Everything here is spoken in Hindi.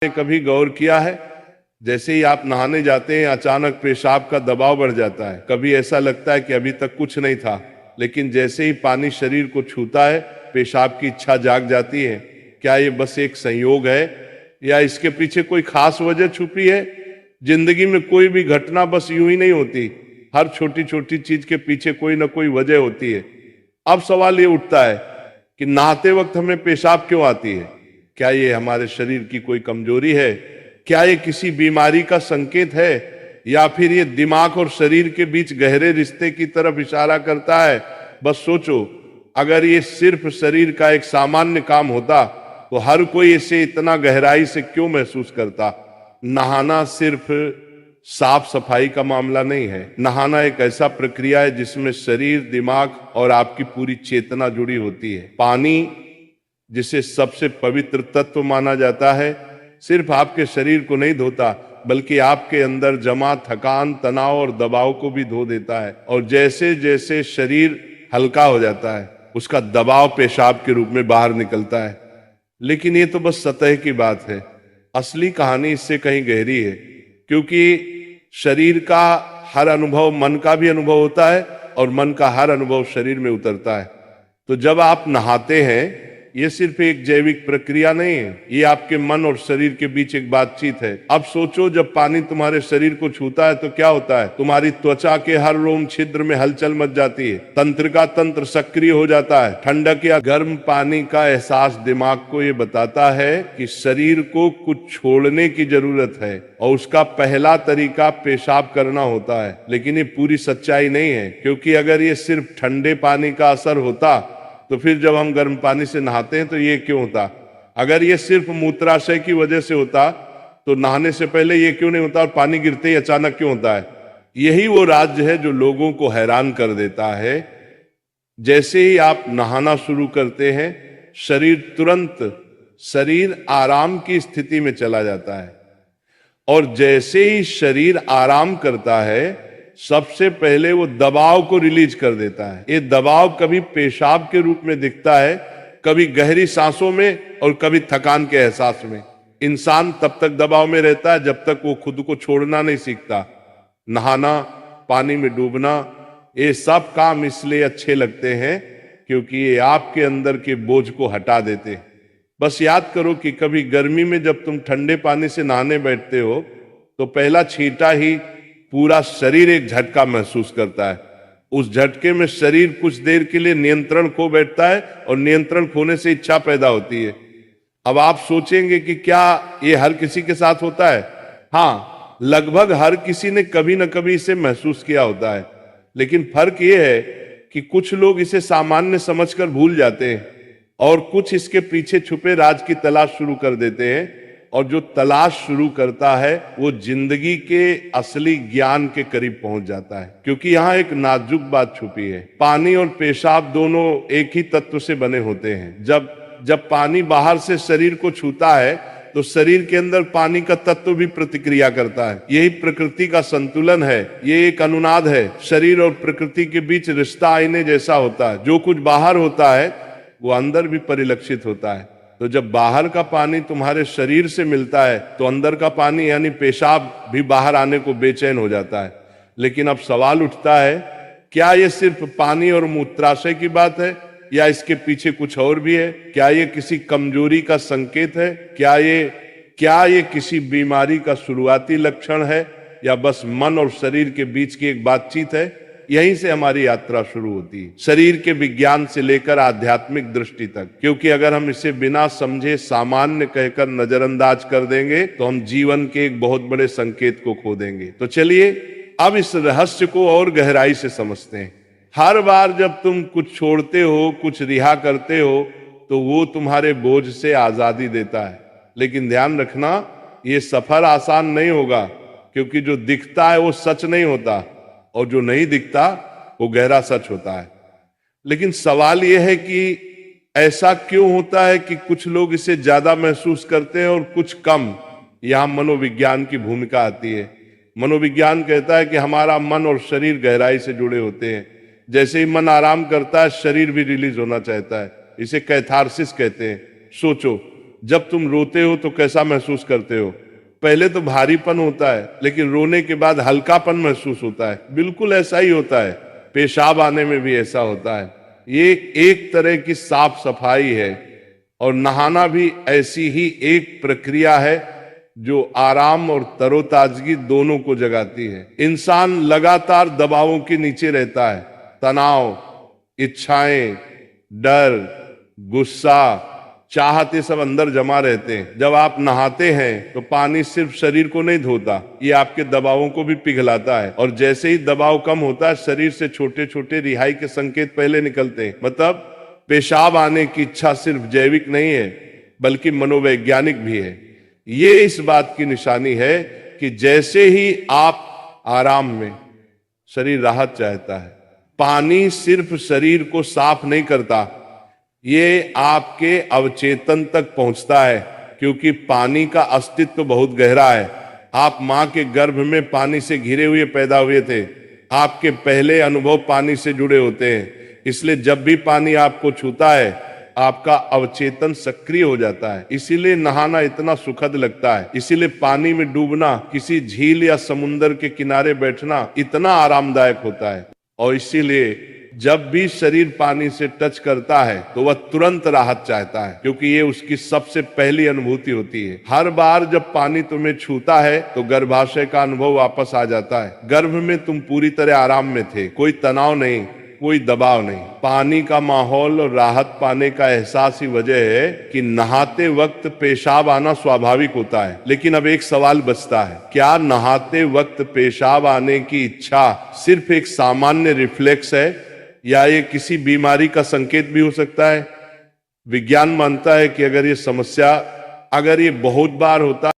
कभी गौर किया है, जैसे ही आप नहाने जाते हैं अचानक पेशाब का दबाव बढ़ जाता है। कभी ऐसा लगता है कि अभी तक कुछ नहीं था, लेकिन जैसे ही पानी शरीर को छूता है पेशाब की इच्छा जाग जाती है। क्या ये बस एक संयोग है या इसके पीछे कोई खास वजह छुपी है? जिंदगी में कोई भी घटना बस यूं ही नहीं होती, हर छोटी छोटी चीज के पीछे कोई ना कोई वजह होती है। अब सवाल ये उठता है कि नहाते वक्त हमें पेशाब क्यों आती है? क्या ये हमारे शरीर की कोई कमजोरी है? क्या ये किसी बीमारी का संकेत है, या फिर ये दिमाग और शरीर के बीच गहरे रिश्ते की तरफ इशारा करता है? बस सोचो, अगर ये सिर्फ शरीर का एक सामान्य काम होता तो हर कोई इसे इतना गहराई से क्यों महसूस करता? नहाना सिर्फ साफ सफाई का मामला नहीं है। नहाना एक ऐसा प्रक्रिया है जिसमें शरीर, दिमाग और आपकी पूरी चेतना जुड़ी होती है। पानी, जिसे सबसे पवित्र तत्व माना जाता है, सिर्फ आपके शरीर को नहीं धोता बल्कि आपके अंदर जमा थकान, तनाव और दबाव को भी धो देता है। और जैसे जैसे शरीर हल्का हो जाता है उसका दबाव पेशाब के रूप में बाहर निकलता है। लेकिन ये तो बस सतह की बात है, असली कहानी इससे कहीं गहरी है। क्योंकि शरीर का हर अनुभव मन का भी अनुभव होता है और मन का हर अनुभव शरीर में उतरता है। तो जब आप नहाते हैं ये सिर्फ एक जैविक प्रक्रिया नहीं है, ये आपके मन और शरीर के बीच एक बातचीत है। अब सोचो, जब पानी तुम्हारे शरीर को छूता है तो क्या होता है? तुम्हारी त्वचा के हर रोम छिद्र में हलचल मच जाती है, तंत्र का तंत्र सक्रिय हो जाता है। ठंडक या गर्म पानी का एहसास दिमाग को ये बताता है कि शरीर को कुछ छोड़ने की जरूरत है, और उसका पहला तरीका पेशाब करना होता है। लेकिन ये पूरी सच्चाई नहीं है, क्योंकि अगर ये सिर्फ ठंडे पानी का असर होता तो फिर जब हम गर्म पानी से नहाते हैं तो ये क्यों होता? अगर ये सिर्फ मूत्राशय की वजह से होता तो नहाने से पहले ये क्यों नहीं होता, और पानी गिरते ही अचानक क्यों होता है? यही वो राज्य है जो लोगों को हैरान कर देता है। जैसे ही आप नहाना शुरू करते हैं शरीर आराम की स्थिति में चला जाता है, और जैसे ही शरीर आराम करता है सबसे पहले वो दबाव को रिलीज कर देता है। ये दबाव कभी पेशाब के रूप में दिखता है, कभी गहरी सांसों में और कभी थकान के एहसास में। इंसान तब तक दबाव में रहता है जब तक वो खुद को छोड़ना नहीं सीखता। नहाना, पानी में डूबना, ये सब काम इसलिए अच्छे लगते हैं क्योंकि ये आपके अंदर के बोझ को हटा देते हैं। बस याद करो कि कभी गर्मी में जब तुम ठंडे पानी से नहाने बैठते हो तो पहला छींटा ही पूरा शरीर एक झटका महसूस करता है। उस झटके में शरीर कुछ देर के लिए नियंत्रण खो बैठता है, और नियंत्रण खोने से इच्छा पैदा होती है। अब आप सोचेंगे कि क्या ये हर किसी के साथ होता है? हाँ, लगभग हर किसी ने कभी न कभी इसे महसूस किया होता है। लेकिन फर्क ये है कि कुछ लोग इसे सामान्य समझकर भूल जाते हैं और कुछ इसके पीछे छुपे राज की तलाश शुरू कर देते हैं। और जो तलाश शुरू करता है वो जिंदगी के असली ज्ञान के करीब पहुंच जाता है। क्योंकि यहाँ एक नाजुक बात छुपी है, पानी और पेशाब दोनों एक ही तत्व से बने होते हैं। जब पानी बाहर से शरीर को छूता है तो शरीर के अंदर पानी का तत्व भी प्रतिक्रिया करता है। यही प्रकृति का संतुलन है, ये एक अनुनाद है। शरीर और प्रकृति के बीच रिश्ता आईने जैसा होता है। जो कुछ बाहर होता है वो अंदर भी परिलक्षित होता है। तो जब बाहर का पानी तुम्हारे शरीर से मिलता है तो अंदर का पानी यानी पेशाब भी बाहर आने को बेचैन हो जाता है। लेकिन अब सवाल उठता है, क्या ये सिर्फ पानी और मूत्राशय की बात है या इसके पीछे कुछ और भी है? क्या ये किसी कमजोरी का संकेत है? क्या ये किसी बीमारी का शुरुआती लक्षण है, या बस मन और शरीर के बीच की एक बातचीत है? यहीं से हमारी यात्रा शुरू होती है, शरीर के विज्ञान से लेकर आध्यात्मिक दृष्टि तक। क्योंकि अगर हम इसे बिना समझे सामान्य कहकर नजरअंदाज कर देंगे तो हम जीवन के एक बहुत बड़े संकेत को खो देंगे। तो चलिए अब इस रहस्य को और गहराई से समझते हैं। हर बार जब तुम कुछ छोड़ते हो, कुछ रिहा करते हो, तो वो तुम्हारे बोझ से आजादी देता है। लेकिन ध्यान रखना, ये सफर आसान नहीं होगा, क्योंकि जो दिखता है वो सच नहीं होता, और जो नहीं दिखता वो गहरा सच होता है। लेकिन सवाल यह है कि ऐसा क्यों होता है कि कुछ लोग इसे ज्यादा महसूस करते हैं और कुछ कम? यहां मनोविज्ञान की भूमिका आती है। मनोविज्ञान कहता है कि हमारा मन और शरीर गहराई से जुड़े होते हैं। जैसे ही मन आराम करता है शरीर भी रिलीज होना चाहता है। इसे कैथारसिस कहते हैं। सोचो, जब तुम रोते हो तो कैसा महसूस करते हो? पहले तो भारीपन होता है, लेकिन रोने के बाद हल्कापन महसूस होता है। बिल्कुल ऐसा ही होता है, पेशाब आने में भी ऐसा होता है। ये एक तरह की साफ सफाई है, और नहाना भी ऐसी ही एक प्रक्रिया है जो आराम और तरोताजगी दोनों को जगाती है। इंसान लगातार दबावों के नीचे रहता है, तनाव, इच्छाएं, डर, गुस्सा, चाहते सब अंदर जमा रहते हैं। जब आप नहाते हैं तो पानी सिर्फ शरीर को नहीं धोता, ये आपके दबावों को भी पिघलाता है। और जैसे ही दबाव कम होता है, शरीर से छोटे छोटे रिहाई के संकेत पहले निकलते हैं। मतलब पेशाब आने की इच्छा सिर्फ जैविक नहीं है, बल्कि मनोवैज्ञानिक भी है। ये इस बात की निशानी है कि जैसे ही आप आराम में, शरीर राहत चाहता है। पानी सिर्फ शरीर को साफ नहीं करता, ये आपके अवचेतन तक पहुंचता है, क्योंकि पानी का अस्तित्व बहुत गहरा है। आप मां के गर्भ में पानी से घिरे हुए पैदा हुए थे। आपके पहले अनुभव पानी से जुड़े होते हैं। इसलिए जब भी पानी आपको छूता है, आपका अवचेतन सक्रिय हो जाता है। इसीलिए नहाना इतना सुखद लगता है। इसीलिए पानी में डूबना, किसी झील या समुंदर के किनारे बैठना इतना आरामदायक होता है। और इसीलिए जब भी शरीर पानी से टच करता है तो वह तुरंत राहत चाहता है, क्योंकि ये उसकी सबसे पहली अनुभूति होती है। हर बार जब पानी तुम्हें छूता है तो गर्भाशय का अनुभव वापस आ जाता है। गर्भ में तुम पूरी तरह आराम में थे, कोई तनाव नहीं, कोई दबाव नहीं। पानी का माहौल और राहत पाने का एहसास ही वजह है कि नहाते वक्त पेशाब आना स्वाभाविक होता है। लेकिन अब एक सवाल बचता है, क्या नहाते वक्त पेशाब आने की इच्छा सिर्फ एक सामान्य रिफ्लेक्स है, या ये किसी बीमारी का संकेत भी हो सकता है? विज्ञान मानता है कि अगर ये बहुत बार होता